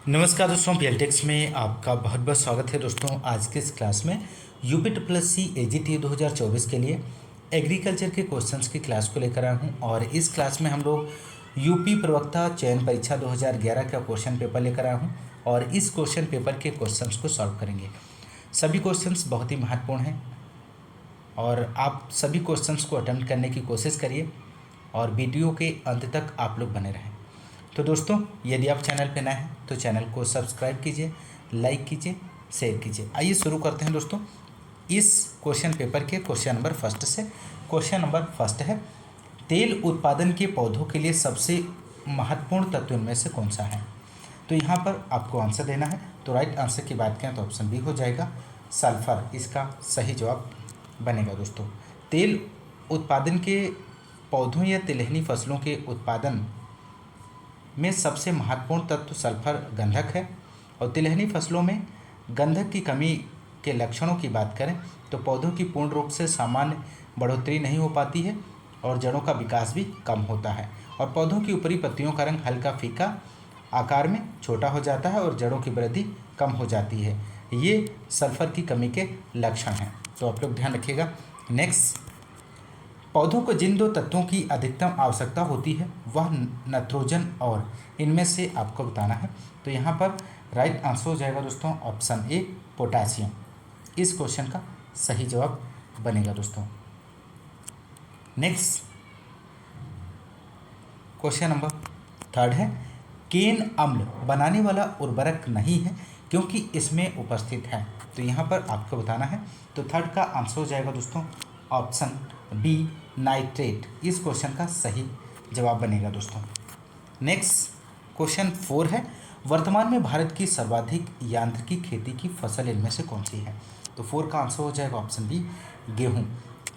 नमस्कार दोस्तों, पीएलटेक्स में आपका बहुत बहुत स्वागत है। दोस्तों आज के इस क्लास में यूपी ट्रिपल सी एजीटी 2024 के लिए एग्रीकल्चर के क्वेश्चंस की क्लास को लेकर आया हूं। और इस क्लास में हम लोग यूपी प्रवक्ता चयन परीक्षा 2011 का क्वेश्चन पेपर लेकर आया हूं और इस क्वेश्चन पेपर के क्वेश्चंस को सॉल्व करेंगे। सभी क्वेश्चंस बहुत ही महत्वपूर्ण हैं और आप सभी क्वेश्चंस को अटेम्प्ट करने की कोशिश करिए और वीडियो के अंत तक आप लोग बने रहें। तो दोस्तों, यदि आप चैनल पर नए हैं तो चैनल को सब्सक्राइब कीजिए, लाइक कीजिए, शेयर कीजिए। आइए शुरू करते हैं दोस्तों इस क्वेश्चन पेपर के क्वेश्चन नंबर फर्स्ट से। क्वेश्चन नंबर फर्स्ट है, तेल उत्पादन के पौधों के लिए सबसे महत्वपूर्ण तत्व इनमें से कौन सा है। तो यहाँ पर आपको आंसर देना है। तो राइट आंसर की बात करें तो ऑप्शन बी हो जाएगा, सल्फर इसका सही जवाब बनेगा। दोस्तों, तेल उत्पादन के पौधों या तिलहनी फसलों के उत्पादन में सबसे महत्वपूर्ण तत्व सल्फर गंधक है। और तिलहनी फसलों में गंधक की कमी के लक्षणों की बात करें तो पौधों की पूर्ण रूप से सामान्य बढ़ोतरी नहीं हो पाती है और जड़ों का विकास भी कम होता है और पौधों की ऊपरी पत्तियों का रंग हल्का फीका आकार में छोटा हो जाता है और जड़ों की वृद्धि कम हो जाती है। ये सल्फर की कमी के लक्षण हैं, तो आप लोग ध्यान रखिएगा। नेक्स्ट, पौधों को जिन दो तत्वों की अधिकतम आवश्यकता होती है वह नाइट्रोजन और इनमें से आपको बताना है। तो यहाँ पर राइट आंसर हो जाएगा दोस्तों ऑप्शन ए, पोटासियम इस क्वेश्चन का सही जवाब बनेगा। दोस्तों नेक्स्ट क्वेश्चन नंबर थर्ड है, केन अम्ल बनाने वाला उर्वरक नहीं है क्योंकि इसमें उपस्थित है। तो यहाँ पर आपको बताना है। तो थर्ड का आंसर हो जाएगा दोस्तों ऑप्शन बी, नाइट्रेट इस क्वेश्चन का सही जवाब बनेगा। दोस्तों नेक्स्ट क्वेश्चन 4 है, वर्तमान में भारत की सर्वाधिक यांत्रिकी खेती की फसल इनमें से कौन सी है। तो 4 का आंसर हो जाएगा ऑप्शन बी, गेहूं।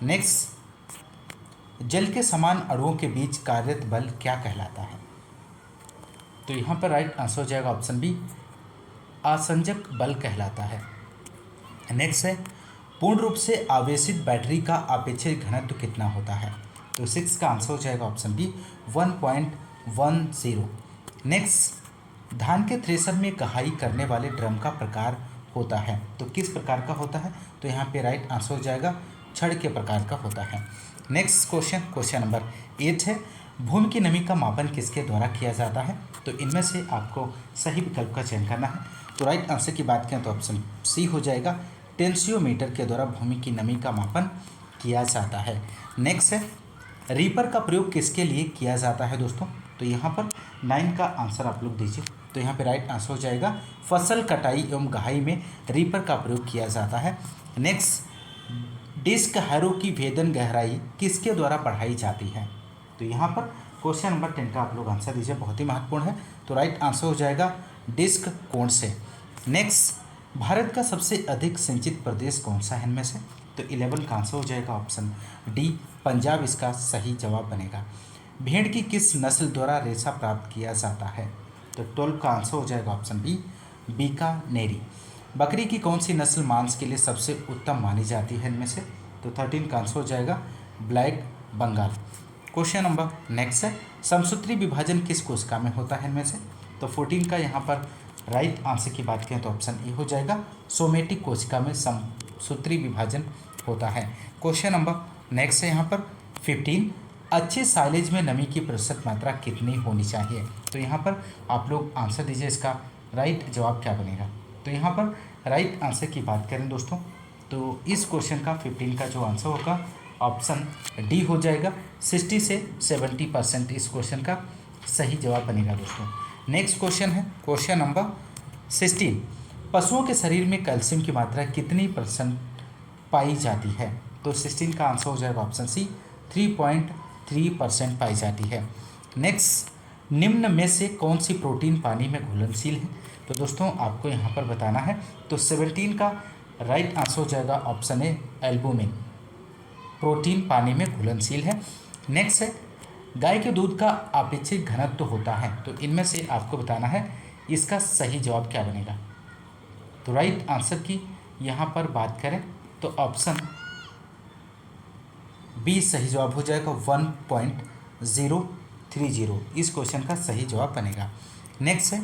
नेक्स्ट, जल के समान अणुओं के बीच कार्यरत बल क्या कहलाता है। तो यहाँ पर राइट आंसर हो जाएगा ऑप्शन बी, आसंजक बल कहलाता है। नेक्स्ट है, पूर्ण रूप से आवेशित बैटरी का अपेक्षित घनत्व कितना होता है। तो 6 का आंसर हो जाएगा ऑप्शन बी, 1.10। नेक्स्ट, धान के थ्रेसर में कहाई करने वाले ड्रम का प्रकार होता है। तो किस प्रकार का होता है। तो यहाँ पे राइट आंसर हो जाएगा छड़ के प्रकार का होता है। नेक्स्ट क्वेश्चन नंबर 8 है, भूमि की नमी का मापन किसके द्वारा किया जाता है। तो इनमें से आपको सही विकल्प का चयन करना है। तो राइट आंसर की बात करें तो ऑप्शन सी हो जाएगा, टेंसियोमीटर के द्वारा भूमि की नमी का मापन किया जाता है। नेक्स्ट है, रीपर का प्रयोग किसके लिए किया जाता है दोस्तों। तो यहाँ पर 9 का आंसर आप लोग दीजिए। तो यहाँ पे राइट आंसर हो जाएगा, फसल कटाई एवं गहाई में रीपर का प्रयोग किया जाता है। नेक्स्ट, डिस्क हैरो की भेदन गहराई किसके द्वारा बढ़ाई जाती है। तो यहाँ पर क्वेश्चन नंबर 10 का आप लोग आंसर दीजिए, बहुत ही महत्वपूर्ण है। तो राइट आंसर हो जाएगा डिस्क कोण से। नेक्स्ट, भारत का सबसे अधिक सिंचित प्रदेश कौन सा है इनमें से। तो 11 का आंसर हो जाएगा ऑप्शन डी, पंजाब इसका सही जवाब बनेगा। भेड़ की किस नस्ल द्वारा रेशा प्राप्त किया जाता है। तो 12 का आंसर हो जाएगा ऑप्शन बी, बीकानेरी। बकरी की कौन सी नस्ल मांस के लिए सबसे उत्तम मानी जाती है इनमें से। तो 13 का आंसर हो जाएगा black Bengal. Question number next है, समसूत्री विभाजन किस कोशिका में होता है इनमें से। तो 14 का यहाँ पर राइट आंसर की बात करें तो ऑप्शन ए हो जाएगा, सोमेटिक कोशिका में समसूत्री विभाजन होता है। क्वेश्चन नंबर नेक्स्ट है यहाँ पर 15, अच्छे साइलेज में नमी की प्रतिशत मात्रा कितनी होनी चाहिए। तो यहाँ पर आप लोग आंसर दीजिए, इसका राइट जवाब क्या बनेगा। तो यहाँ पर राइट आंसर की बात करें दोस्तों तो इस क्वेश्चन का 15 का जो आंसर होगा ऑप्शन डी हो जाएगा, 60 से 70% इस क्वेश्चन का सही जवाब बनेगा। दोस्तों नेक्स्ट क्वेश्चन है क्वेश्चन नंबर 16, पशुओं के शरीर में कैल्शियम की मात्रा कितनी % पाई जाती है। तो 16 का आंसर हो जाएगा ऑप्शन सी, 3.3% पाई जाती है। नेक्स्ट, निम्न में से कौन सी प्रोटीन पानी में घुलनशील है। तो दोस्तों आपको यहाँ पर बताना है। तो 17 का राइट आंसर हो जाएगा ऑप्शन ए, एल्बुमिन प्रोटीन पानी में घुलनशील है। नेक्स्ट है, गाय के दूध का अपेक्षित घनत्व होता है। तो इनमें से आपको बताना है इसका सही जवाब क्या बनेगा। तो राइट आंसर की यहाँ पर बात करें तो ऑप्शन बी सही जवाब हो जाएगा, 1.030 इस क्वेश्चन का सही जवाब बनेगा। नेक्स्ट है,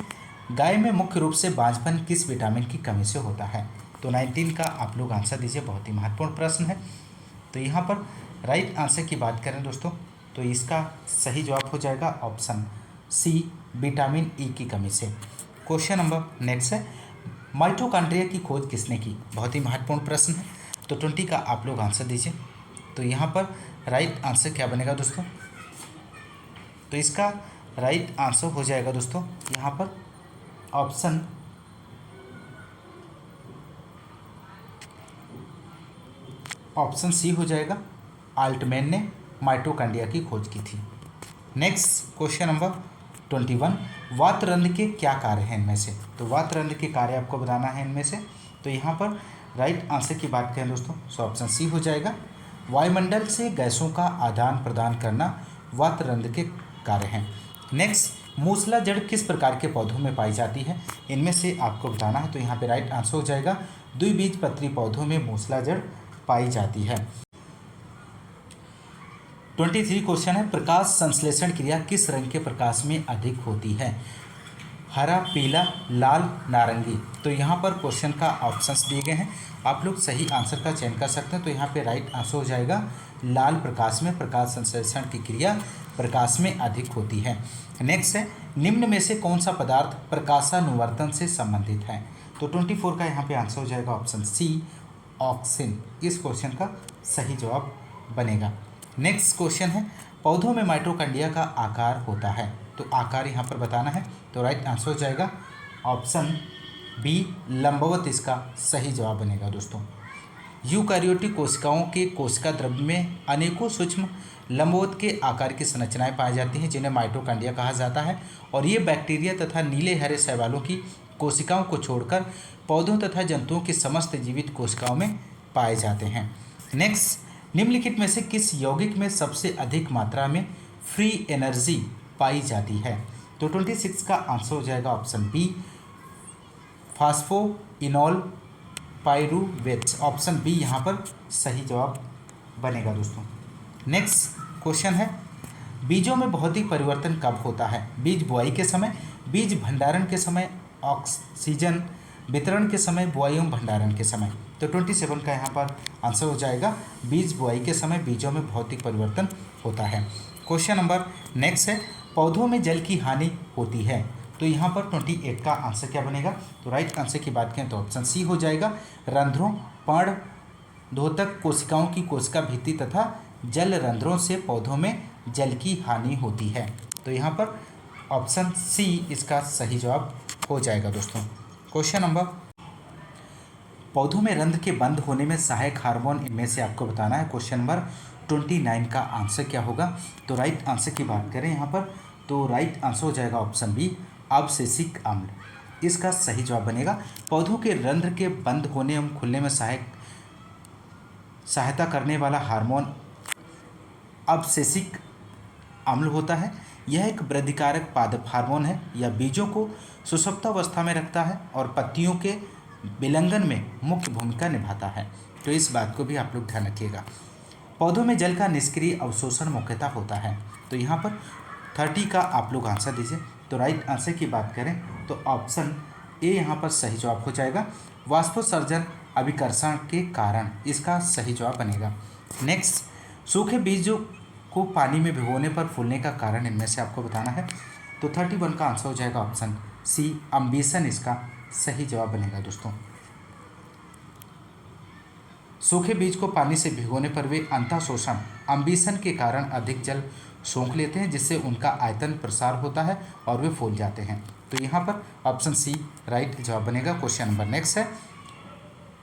गाय में मुख्य रूप से बांझपन किस विटामिन की कमी से होता है? तो 19 का आप लोग आंसर दीजिए, बहुत ही महत्वपूर्ण प्रश्न है। तो यहाँ पर राइट आंसर की बात करें दोस्तों, तो इसका सही जवाब हो जाएगा ऑप्शन सी, विटामिन ई की कमी से। क्वेश्चन नंबर नेक्स्ट है, माइटोकॉन्ड्रिया की खोज किसने की? बहुत ही महत्वपूर्ण प्रश्न है। तो 20 का आप लोग आंसर दीजिए। तो यहाँ पर राइट आंसर क्या बनेगा दोस्तों? तो इसका राइट आंसर हो जाएगा दोस्तों यहाँ पर ऑप्शन सी हो जाएगा, आल्टमैन ने माइटोकॉन्ड्रिया की खोज की थी। नेक्स्ट क्वेश्चन नंबर 21, वातरंध्र के क्या कार्य हैं इनमें से? तो वातरंध्र के कार्य आपको बताना है इनमें से। तो यहाँ पर राइट आंसर की बात करें दोस्तों, तो ऑप्शन सी हो जाएगा, वायुमंडल से गैसों का आदान प्रदान करना वातरंध्र के कार्य हैं। नेक्स्ट, मूसला जड़ किस प्रकार के पौधों में पाई जाती है? इनमें से आपको बताना है। तो यहाँ पे राइट आंसर हो जाएगा, द्विबीजपत्री पौधों में मूसला जड़ पाई जाती है। 23 क्वेश्चन है, प्रकाश संश्लेषण क्रिया किस रंग के प्रकाश में अधिक होती है? हरा, पीला, लाल, नारंगी। तो यहाँ पर क्वेश्चन का ऑप्शंस दिए गए हैं, आप लोग सही आंसर का चयन कर सकते हैं। तो यहाँ पे राइट आंसर हो जाएगा, लाल प्रकाश में प्रकाश संश्लेषण की क्रिया प्रकाश में अधिक होती है। नेक्स्ट है, निम्न में से कौन सा पदार्थ प्रकाशानुवर्तन से संबंधित है? तो 24 का यहाँ पे आंसर हो जाएगा ऑप्शन सी, ऑक्सीन। इस क्वेश्चन का सही जवाब बनेगा। नेक्स्ट क्वेश्चन है, पौधों में माइटोकॉन्ड्रिया का आकार होता है? तो आकार यहाँ पर बताना है। तो राइट आंसर हो जाएगा ऑप्शन बी, लंबवत इसका सही जवाब बनेगा दोस्तों। यूकैरियोटिक कोशिकाओं के कोशिका द्रव्य में अनेकों सूक्ष्म लंबवत के आकार की संरचनाएं पाई जाती हैं, जिन्हें माइटोकॉन्ड्रिया कहा जाता है, और ये बैक्टीरिया तथा नीले हरे शैवालों की कोशिकाओं को छोड़कर पौधों तथा जंतुओं की समस्त जीवित कोशिकाओं में पाए जाते हैं। नेक्स्ट, निम्नलिखित में से किस यौगिक में सबसे अधिक मात्रा में फ्री एनर्जी पाई जाती है? तो 26 का आंसर हो जाएगा option B, phosphoenol pyruvate. Option B यहाँ पर सही जवाब बनेगा दोस्तों। नेक्स्ट क्वेश्चन है, बीजों में भौतिक परिवर्तन कब होता है? बीज बुआई के समय, बीज भंडारण के समय, ऑक्सीजन वितरण के समय, बुआई एवं भंडारण के समय। तो 27 का यहाँ पर आंसर हो जाएगा, बीज बुआई के समय बीजों में भौतिक परिवर्तन होता है। क्वेश्चन नंबर नेक्स्ट है, पौधों में जल की हानि होती है? तो यहाँ पर 28 का आंसर क्या बनेगा? तो राइट आंसर की बात करें तो ऑप्शन सी हो जाएगा, रंध्रों, पर्ण धोतक कोशिकाओं की कोशिका भित्ति तथा जल रंध्रों से पौधों में जल की हानि होती है। तो यहाँ पर ऑप्शन सी इसका सही जवाब हो जाएगा दोस्तों। क्वेश्चन नंबर, पौधों में रंध्र के बंद होने में सहायक हार्मोन इनमें से आपको बताना है। क्वेश्चन नंबर 29 का आंसर क्या होगा? तो राइट आंसर की बात करें यहाँ पर, तो राइट आंसर हो जाएगा ऑप्शन बी, अवशेषिक अम्ल। इसका सही जवाब बनेगा। पौधों के रंध्र के बंद होने एवं खुलने में सहायता करने वाला हार्मोन अवशेषिक अम्ल होता है। यह एक वृद्धिकारक पादप हार्मोन है। यह बीजों को सुषुप्तावस्था में रखता है और पत्तियों के विलंघन में मुख्य भूमिका निभाता है। तो इस बात को भी आप लोग ध्यान रखिएगा। पौधों में जल का निष्क्रिय अवशोषण मुख्यतः होता है। तो यहाँ पर 30 का आप लोग आंसर दीजिए। तो राइट आंसर की बात करें तो ऑप्शन ए यहाँ पर सही जवाब हो जाएगा, वाष्पोत्सर्जन अभिकर्षण के कारण इसका सही जवाब बनेगा। नेक्स्ट, सूखे बीजों को पानी में भिगोने पर फूलने का कारण इनमें से आपको बताना है। तो 31 का आंसर हो जाएगा ऑप्शन सी, अम्बिशन इसका सही जवाब बनेगा दोस्तों। सूखे बीज को पानी से भिगोने पर वे अंतःशोषण अम्बिशन के कारण अधिक जल सोख लेते हैं, जिससे उनका आयतन प्रसार होता है और वे फूल जाते हैं। तो यहाँ पर ऑप्शन सी राइट जवाब बनेगा। क्वेश्चन नंबर नेक्स्ट है,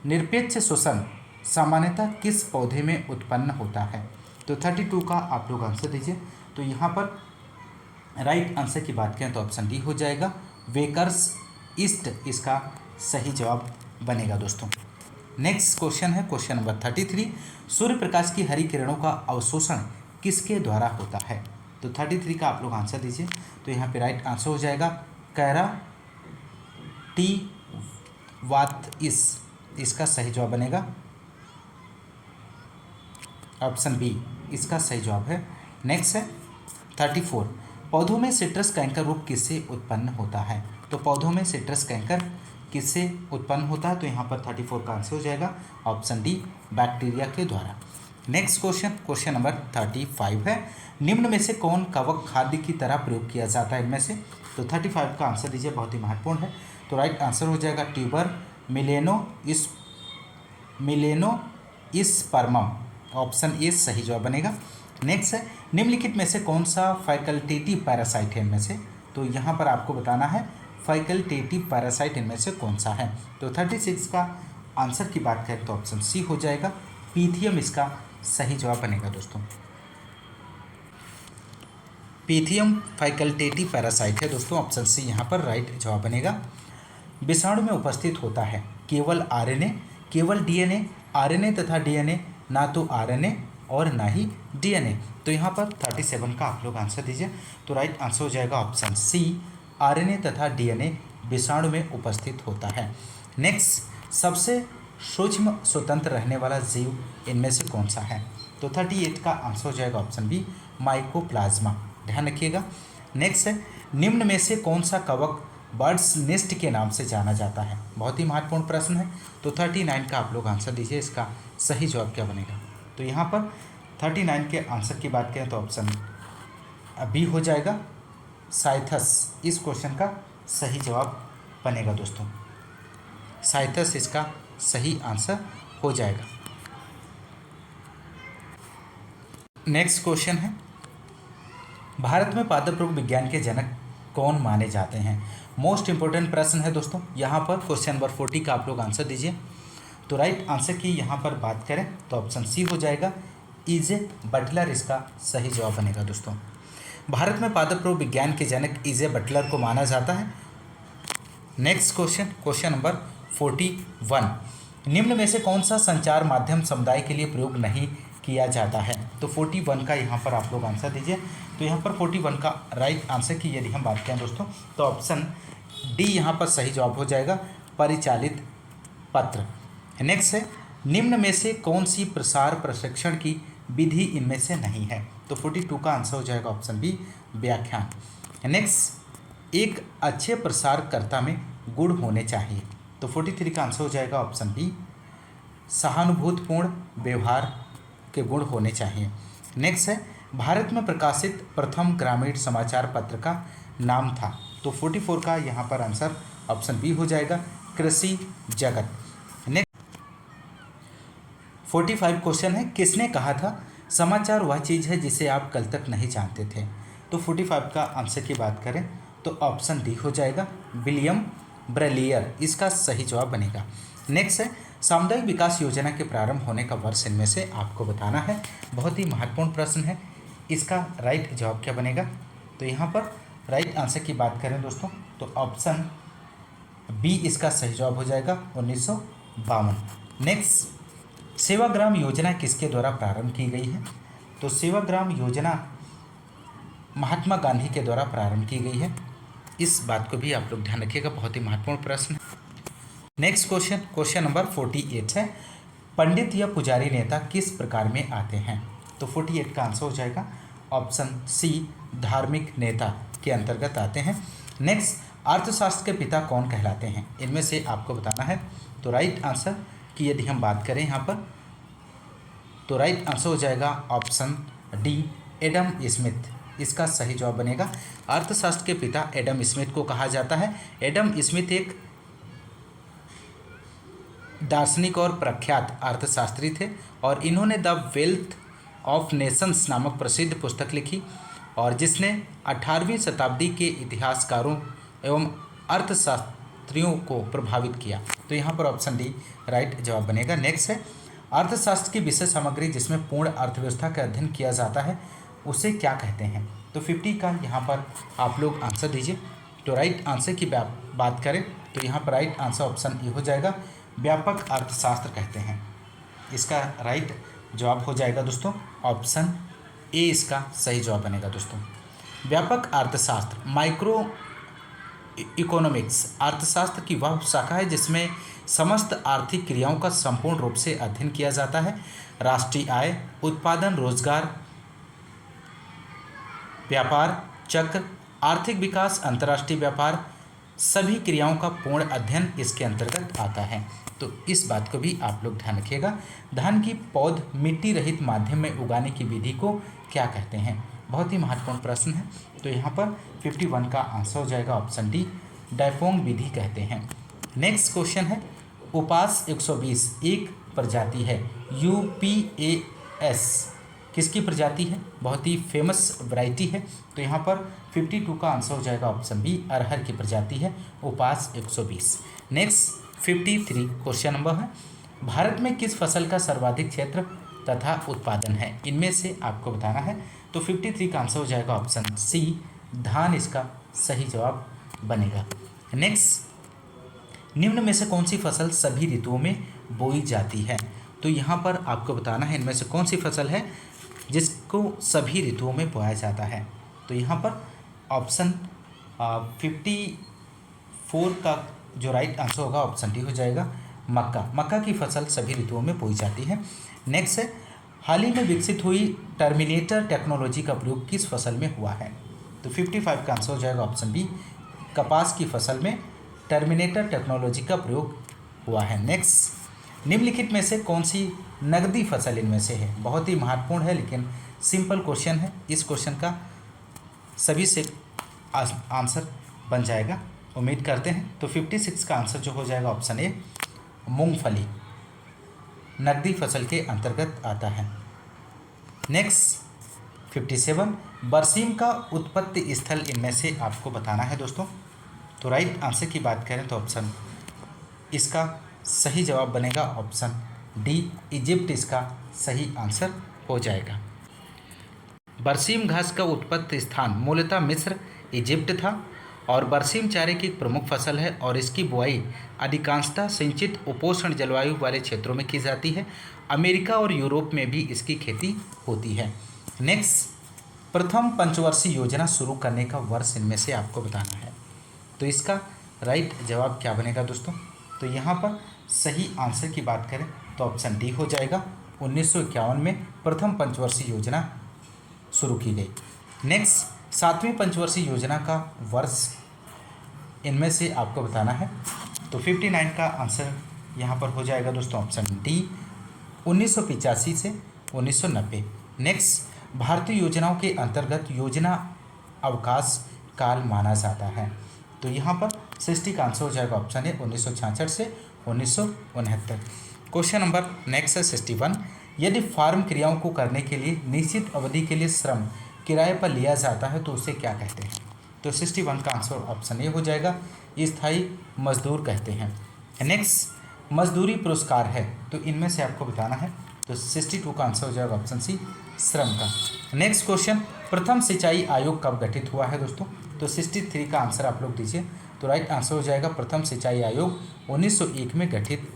निरपेक्ष शोषण सामान्यतः किस पौधे में उत्पन्न होता है? तो 32 का आप लोग आंसर दीजिए। तो यहाँ पर राइट आंसर की बात करें तो ऑप्शन डी हो जाएगा, वेकर्स ईस्ट इसका सही जवाब बनेगा दोस्तों। नेक्स्ट क्वेश्चन है क्वेश्चन नंबर 33, सूर्य प्रकाश की हरी किरणों का अवशोषण किसके द्वारा होता है? तो 33 का आप लोग आंसर दीजिए। तो यहाँ पे राइट आंसर हो जाएगा, कैरा टी वात इसका सही जवाब बनेगा, ऑप्शन बी इसका सही जवाब है। नेक्स्ट है 34, पौधों में सिट्रस कैंकर रोग किससे उत्पन्न होता है? तो पौधों में सिट्रस कैंकर किससे उत्पन्न होता है? तो यहाँ पर 34 का आंसर हो जाएगा ऑप्शन डी, बैक्टीरिया के द्वारा। नेक्स्ट क्वेश्चन नंबर 35 है, निम्न में से कौन कवक खाद्य की तरह प्रयोग किया जाता है इनमें से? तो 35 का आंसर दीजिए, बहुत ही महत्वपूर्ण है। तो राइट आंसर हो जाएगा ट्यूबर मिलेनो स्पर्मम, ऑप्शन ए सही जवाब बनेगा। नेक्स्ट है, निम्नलिखित में से कौन सा फैकल्टेटिव पैरासाइट है इनमें से? तो यहाँ पर आपको बताना है फैकल्टेटिव पैरासाइट इनमें से कौन सा है। तो 36 का आंसर की बात करें तो ऑप्शन सी हो जाएगा, पीथियम इसका सही जवाब बनेगा दोस्तों। पीथियम फैकल्टेटिव पैरासाइट है दोस्तों, ऑप्शन सी यहाँ पर राइट जवाब बनेगा। विषाणु में उपस्थित होता है केवल आरएनए, केवल डीएनए, आरएनए तथा डीएनए, ना तो आरएनए और ना ही डीएनए। तो यहाँ पर 37 का आप लोग आंसर दीजिए। तो राइट आंसर हो जाएगा ऑप्शन सी, आरएनए तथा डीएनए विषाणु में उपस्थित होता है। नेक्स्ट, सबसे सूक्ष्म स्वतंत्र रहने वाला जीव इनमें से कौन सा है? तो 38 का आंसर हो जाएगा ऑप्शन बी, माइकोप्लाज्मा, ध्यान रखिएगा। नेक्स्ट है, निम्न में से कौन सा कवक बर्ड्स नेस्ट के नाम से जाना जाता है? बहुत ही महत्वपूर्ण प्रश्न है। तो 39 का आप लोग आंसर दीजिए, इसका सही जवाब क्या बनेगा? तो यहाँ पर 39 के आंसर की बात करें तो ऑप्शन बी हो जाएगा, साइथस, इस क्वेश्चन का सही जवाब बनेगा दोस्तों। साइथस इसका सही आंसर हो जाएगा। नेक्स्ट क्वेश्चन है, भारत में पादप रोग विज्ञान के जनक कौन माने जाते हैं? मोस्ट इंपोर्टेंट प्रश्न है दोस्तों। यहाँ पर क्वेश्चन नंबर 40 का आप लोग आंसर दीजिए। तो राइट आंसर की यहाँ पर बात करें तो ऑप्शन सी हो जाएगा, इजे बटलर इसका सही जवाब बनेगा दोस्तों। भारत में पादप रोग विज्ञान के जनक इजे बटलर को माना जाता है। नेक्स्ट क्वेश्चन नंबर 41, निम्न में से कौन सा संचार माध्यम समुदाय के लिए प्रयोग नहीं किया जाता है? तो 41 का यहाँ पर आप लोग आंसर दीजिए। तो यहाँ पर 41 का राइट आंसर की यदि हम बात करें दोस्तों तो ऑप्शन डी यहाँ पर सही जवाब हो जाएगा, परिचालित पत्र। नेक्स्ट है, निम्न में से कौन सी प्रसार प्रशिक्षण की विधि इनमें से नहीं है? तो 42 का आंसर हो जाएगा ऑप्शन बी, व्याख्यान। नेक्स्ट, एक अच्छे प्रसारकर्ता में गुण होने चाहिए। तो 43 का आंसर हो जाएगा ऑप्शन बी, सहानुभूतिपूर्ण व्यवहार के गुण होने चाहिए। नेक्स्ट है, भारत में प्रकाशित प्रथम ग्रामीण समाचार पत्र का नाम था। तो 44 का यहाँ पर आंसर ऑप्शन बी हो जाएगा, कृषि जगत। नेक्स्ट 45 क्वेश्चन है, किसने कहा था समाचार वह चीज़ है जिसे आप कल तक नहीं जानते थे? तो 45 का आंसर की बात करें तो ऑप्शन डी हो जाएगा, विलियम ब्रेलियर, इसका सही जवाब बनेगा। नेक्स्ट है, सामुदायिक विकास योजना के प्रारंभ होने का वर्ष इनमें से आपको बताना है। बहुत ही महत्वपूर्ण प्रश्न है, इसका राइट जवाब क्या बनेगा? तो यहाँ पर राइट आंसर की बात करें दोस्तों तो ऑप्शन बी इसका सही जवाब हो जाएगा, 1952। नेक्स्ट, सेवाग्राम योजना किसके द्वारा प्रारंभ की गई है? तो सेवाग्राम योजना महात्मा गांधी के द्वारा प्रारंभ की गई है। इस बात को भी आप लोग ध्यान रखिएगा, बहुत ही महत्वपूर्ण प्रश्न है। नेक्स्ट क्वेश्चन नंबर 48 है, पंडित या पुजारी नेता किस प्रकार में आते हैं? तो 48 का आंसर हो जाएगा ऑप्शन सी, धार्मिक नेता के अंतर्गत आते हैं। नेक्स्ट, अर्थशास्त्र के पिता कौन कहलाते हैं? इनमें से आपको बताना है। तो राइट आंसर की यदि हम बात करें यहाँ पर तो राइट आंसर हो जाएगा ऑप्शन डी, एडम स्मिथ, इसका सही जवाब बनेगा। अर्थशास्त्र के पिता एडम स्मिथ को कहा जाता है। एडम स्मिथ एक दार्शनिक और प्रख्यात अर्थशास्त्री थे और इन्होंने द वेल्थ ऑफ नेशंस नामक प्रसिद्ध पुस्तक लिखी और जिसने 18वीं शताब्दी के इतिहासकारों एवं अर्थशास्त्रियों को प्रभावित किया। तो यहाँ पर ऑप्शन डी राइट जवाब बनेगा। नेक्स्ट है, अर्थशास्त्र की विषय सामग्री जिसमें पूर्ण अर्थव्यवस्था का अध्ययन किया जाता है उसे क्या कहते हैं? तो 50 का यहाँ पर आप लोग आंसर दीजिए। तो राइट आंसर की बात करें तो यहाँ पर राइट आंसर ऑप्शन ए हो जाएगा, व्यापक अर्थशास्त्र कहते हैं। इसका राइट जवाब हो जाएगा दोस्तों ऑप्शन ए, इसका सही जवाब बनेगा दोस्तों। व्यापक अर्थशास्त्र, माइक्रो इकोनॉमिक्स अर्थशास्त्र की वह शाखा है जिसमें समस्त आर्थिक क्रियाओं का संपूर्ण रूप से अध्ययन किया जाता है। राष्ट्रीय आय, उत्पादन, रोजगार, व्यापार चक्र, आर्थिक विकास, अंतर्राष्ट्रीय व्यापार, सभी क्रियाओं का पूर्ण अध्ययन इसके अंतर्गत आता है। तो इस बात को भी आप लोग ध्यान रखिएगा। धान की पौध मिट्टी रहित माध्यम में उगाने की विधि को क्या कहते हैं? बहुत ही महत्वपूर्ण प्रश्न है। तो यहाँ पर 51 का आंसर हो जाएगा ऑप्शन डी, डायफोंग विधि कहते हैं। नेक्स्ट क्वेश्चन है, उपास 120 एक प्रजाति है, UPAS किसकी प्रजाति है? बहुत ही फेमस वैरायटी है। तो यहाँ पर 52 का आंसर हो जाएगा ऑप्शन बी, अरहर की प्रजाति है उपास 120। नेक्स्ट 53 क्वेश्चन नंबर है, भारत में किस फसल का सर्वाधिक क्षेत्र तथा उत्पादन है? इनमें से आपको बताना है। तो 53 का आंसर हो जाएगा ऑप्शन सी, धान इसका सही जवाब बनेगा। नेक्स्ट, निम्न में से कौन सी फसल सभी ऋतुओं में बोई जाती है? तो यहाँ पर आपको बताना है इनमें से कौन सी फसल है जिसको सभी ऋतुओं में बोया जाता है। तो यहाँ पर ऑप्शन 54 का जो राइट आंसर होगा ऑप्शन डी हो जाएगा, मक्का। मक्का की फसल सभी ऋतुओं में बोई जाती है। नेक्स्ट है, हाल ही में विकसित हुई टर्मिनेटर टेक्नोलॉजी का प्रयोग किस फसल में हुआ है? तो 55 का आंसर हो जाएगा ऑप्शन बी, कपास की फसल में टर्मिनेटर टेक्नोलॉजी का प्रयोग हुआ है। नेक्स्ट, निम्नलिखित में से कौन सी नकदी फसल इनमें से है? बहुत ही महत्वपूर्ण है लेकिन सिंपल क्वेश्चन है। इस क्वेश्चन का सभी से आंसर बन जाएगा, उम्मीद करते हैं। तो 56 का आंसर जो हो जाएगा ऑप्शन ए, मूंगफली नकदी फसल के अंतर्गत आता है। नेक्स्ट 57, बरसीम का उत्पत्ति स्थल इनमें से आपको बताना है दोस्तों। तो राइट आंसर की बात करें तो ऑप्शन इसका सही जवाब बनेगा ऑप्शन डी, इजिप्ट इसका सही आंसर हो जाएगा। बरसीम घास का उत्पत्ति स्थान मूलतः मिस्र, इजिप्ट था और बरसीम चारे की एक प्रमुख फसल है और इसकी बुआई अधिकांशतः सिंचित उपोष्ण जलवायु वाले क्षेत्रों में की जाती है। अमेरिका और यूरोप में भी इसकी खेती होती है। नेक्स्ट, प्रथम पंचवर्षीय योजना शुरू करने का वर्ष इनमें से आपको बताना है। तो इसका राइट जवाब क्या बनेगा दोस्तों? तो यहाँ पर सही आंसर की बात करें तो ऑप्शन डी हो जाएगा, 1951 में प्रथम पंचवर्षीय योजना शुरू की गई। नेक्स्ट, 7वीं पंचवर्षीय योजना का वर्ष इनमें से आपको बताना है। तो 59 का आंसर यहाँ पर हो जाएगा दोस्तों ऑप्शन डी, 1985 से 1990। नेक्स्ट, भारतीय योजनाओं के अंतर्गत योजना अवकाश काल माना जाता है। तो यहाँ पर 60 का आंसर हो जाएगा ऑप्शन ए, 1966 से 1969। क्वेश्चन नंबर नेक्स्ट है 61, यदि फार्म क्रियाओं को करने के लिए निश्चित अवधि के लिए श्रम किराए पर लिया जाता है तो उसे क्या कहते हैं? तो 61 का आंसर ऑप्शन ए हो जाएगा, स्थायी मजदूर कहते हैं। नेक्स्ट, मजदूरी पुरस्कार है तो इनमें से आपको बताना है। तो 62 का आंसर हो जाएगा ऑप्शन सी, श्रम का। नेक्स्ट क्वेश्चन, प्रथम सिंचाई आयोग कब गठित हुआ है दोस्तों? तो 63 का आंसर आप लोग दीजिए। तो राइट आंसर हो जाएगा, प्रथम सिंचाई आयोग 1901 में गठित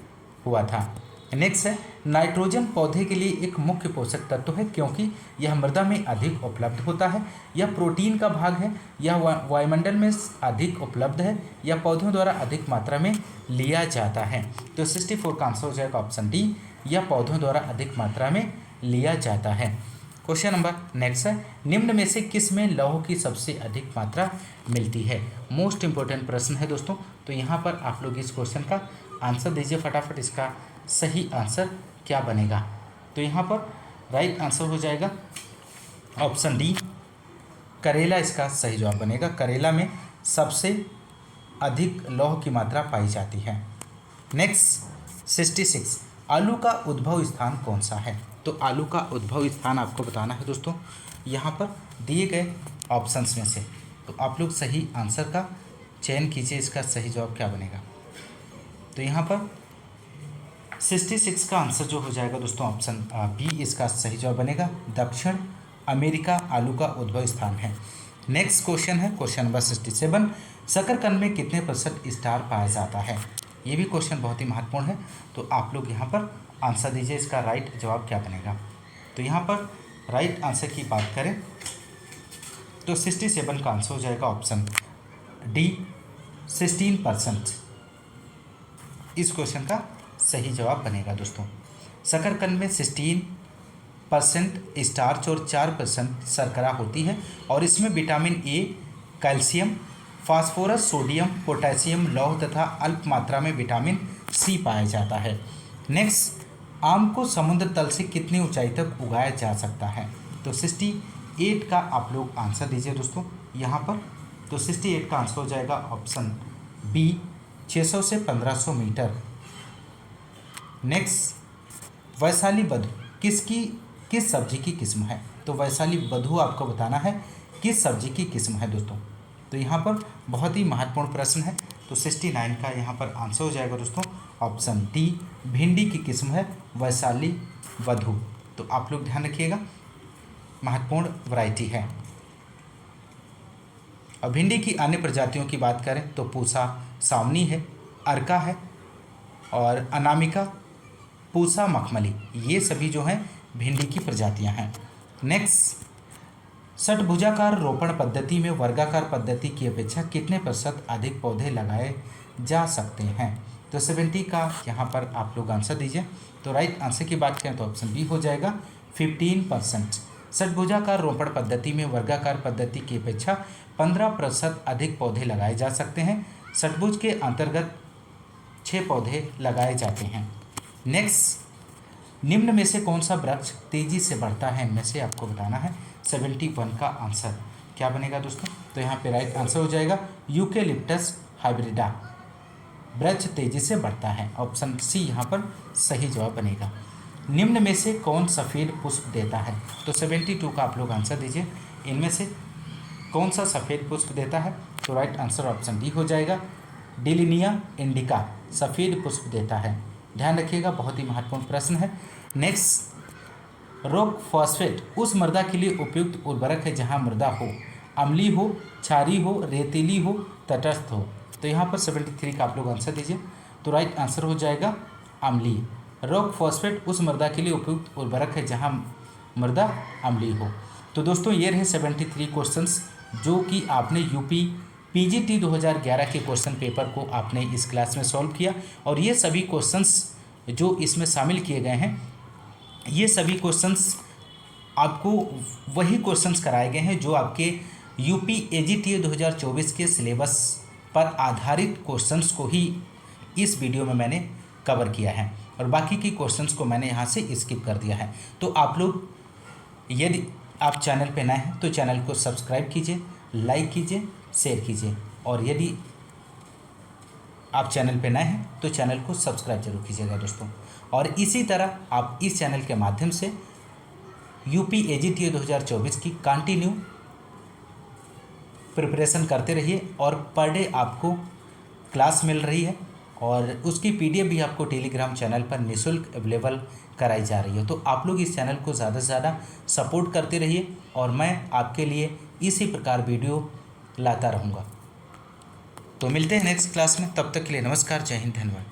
हुआ था। नेक्स्ट है, नाइट्रोजन पौधे के लिए एक मुख्य पोषक तत्व है क्योंकि यह मृदा में अधिक उपलब्ध होता है, यह प्रोटीन का भाग है, यह वायुमंडल में अधिक उपलब्ध है, या पौधों द्वारा अधिक मात्रा में लिया जाता है। तो 64 का आंसर हो जाएगा ऑप्शन डी, यह पौधों द्वारा अधिक मात्रा में लिया जाता है। क्वेश्चन नंबर नेक्स्ट है, निम्न में से किस में लौह की सबसे अधिक मात्रा मिलती है? मोस्ट इंपॉर्टेंट प्रश्न है दोस्तों। तो यहाँ पर आप लोग इस क्वेश्चन का आंसर दीजिए फटाफट, इसका सही आंसर क्या बनेगा? तो यहाँ पर राइट आंसर हो जाएगा ऑप्शन डी, करेला इसका सही जवाब बनेगा। करेला में सबसे अधिक लौह की मात्रा पाई जाती है। नेक्स्ट 66, आलू का उद्भव स्थान कौन सा है? तो आलू का उद्भव स्थान आपको बताना है दोस्तों, यहाँ पर दिए गए ऑप्शंस में से। तो आप लोग सही आंसर का चयन कीजिए, इसका सही जवाब क्या बनेगा? तो यहाँ पर 66 का आंसर जो हो जाएगा दोस्तों ऑप्शन बी इसका सही जवाब बनेगा, दक्षिण अमेरिका आलू का उद्भव स्थान है। नेक्स्ट क्वेश्चन है क्वेश्चन नंबर 67, शकरकंद में कितने प्रतिशत स्टार पाया जाता है? ये भी क्वेश्चन बहुत ही महत्वपूर्ण है। तो आप लोग यहाँ पर आंसर दीजिए, इसका राइट जवाब क्या बनेगा? तो यहाँ पर राइट आंसर की बात करें तो 67 का आंसर हो जाएगा ऑप्शन डी, 16%। इस क्वेश्चन का सही जवाब बनेगा दोस्तों। शकरकंद में 16% स्टार्च और 4% शर्करा होती है और इसमें vitamin A, calcium, phosphorus, sodium, potassium, लौह तथा अल्प मात्रा में विटामिन सी पाया जाता है। नेक्स्ट, आम को समुद्र तल से कितनी ऊंचाई तक उगाया जा सकता है? तो 68 का आप लोग आंसर दीजिए दोस्तों यहाँ पर। तो 68 का आंसर हो जाएगा ऑप्शन बी, 600 से 1500 मीटर। नेक्स्ट, वैशाली बधु किस सब्जी की किस्म है? तो वैशाली बधु आपको बताना है किस सब्जी की किस्म है दोस्तों। तो यहाँ पर बहुत ही महत्वपूर्ण प्रश्न है। तो 69 का यहाँ पर आंसर हो जाएगा दोस्तों ऑप्शन डी, भिंडी की किस्म है वैशाली बधु। तो आप लोग ध्यान रखिएगा, महत्वपूर्ण वैरायटी है। और भिंडी की अन्य प्रजातियों की बात करें तो पूसा सावनी है, अर्का है और अनामिका, पूसा मखमली, ये सभी जो हैं भिंडी की प्रजातियां हैं। नेक्स्ट, षटभुजाकार रोपण पद्धति में वर्गाकार पद्धति की अपेक्षा कितने प्रतिशत अधिक पौधे लगाए जा सकते हैं? तो 70 का यहाँ पर आप लोग आंसर दीजिए। तो राइट आंसर की बात करें तो ऑप्शन बी हो जाएगा 15%। षटभुजाकार रोपण पद्धति में वर्गाकार पद्धति की अपेक्षा 15% अधिक पौधे लगाए जा सकते हैं। षटभुज के अंतर्गत 6 पौधे लगाए जाते हैं। नेक्स्ट, निम्न में से कौन सा वृक्ष तेजी से बढ़ता है? इनमें से आपको बताना है। 71 का आंसर क्या बनेगा दोस्तों? तो यहाँ पे राइट आंसर हो जाएगा यूकेलिप्टस हाइब्रिडा, वृक्ष तेजी से बढ़ता है। ऑप्शन सी यहाँ पर सही जवाब बनेगा। निम्न में से कौन सफ़ेद पुष्प देता है? तो 72 का आप लोग आंसर दीजिए। इनमें से कौन सा सफ़ेद पुष्प देता है? तो राइट आंसर ऑप्शन डी हो जाएगा, डिलिनिया इंडिका सफ़ेद पुष्प देता है। ध्यान रखिएगा, बहुत ही महत्वपूर्ण प्रश्न है। नेक्स्ट, रॉक फॉस्फेट उस मृदा के लिए उपयुक्त उर्वरक है जहां मृदा हो अम्लीय हो, क्षारीय हो, रेतीली हो, तटस्थ हो। तो यहाँ पर 73 का आप लोग आंसर दीजिए। तो राइट आंसर हो जाएगा अम्लीय। रॉक फॉस्फेट उस मृदा के लिए उपयुक्त उर्वरक है जहां मृदा अम्लीय हो। तो दोस्तों ये रहे 73 क्वेश्चंस जो कि आपने यूपी पीजीटी 2011 के क्वेश्चन पेपर को आपने इस क्लास में सॉल्व किया। और ये सभी क्वेश्चंस जो इसमें शामिल किए गए हैं, ये सभी क्वेश्चंस आपको वही क्वेश्चंस कराए गए हैं जो आपके यूपी एजीटीए 2024 के सिलेबस पर आधारित क्वेश्चंस को ही इस वीडियो में मैंने कवर किया है और बाकी की क्वेश्चंस को मैंने यहाँ से स्किप कर दिया है। तो आप लोग यदि आप चैनल पे नए हैं तो चैनल को सब्सक्राइब कीजिए, लाइक कीजिए, शेयर कीजिए और यदि आप चैनल पे नए हैं तो चैनल को सब्सक्राइब जरूर कीजिएगा दोस्तों। और इसी तरह आप इस चैनल के माध्यम से यूपी एजीटीए 2024 की कंटिन्यू प्रिपरेशन करते रहिए और पर डे आपको क्लास मिल रही है और उसकी पीडीएफ भी आपको टेलीग्राम चैनल पर निःशुल्क अवेलेबल कराई जा रही है। तो आप लोग इस चैनल को ज़्यादा से ज़्यादा सपोर्ट करते रहिए और मैं आपके लिए इसी प्रकार वीडियो लाता रहूँगा। तो मिलते हैं नेक्स्ट क्लास में, तब तक के लिए नमस्कार, जय हिंद, धन्यवाद।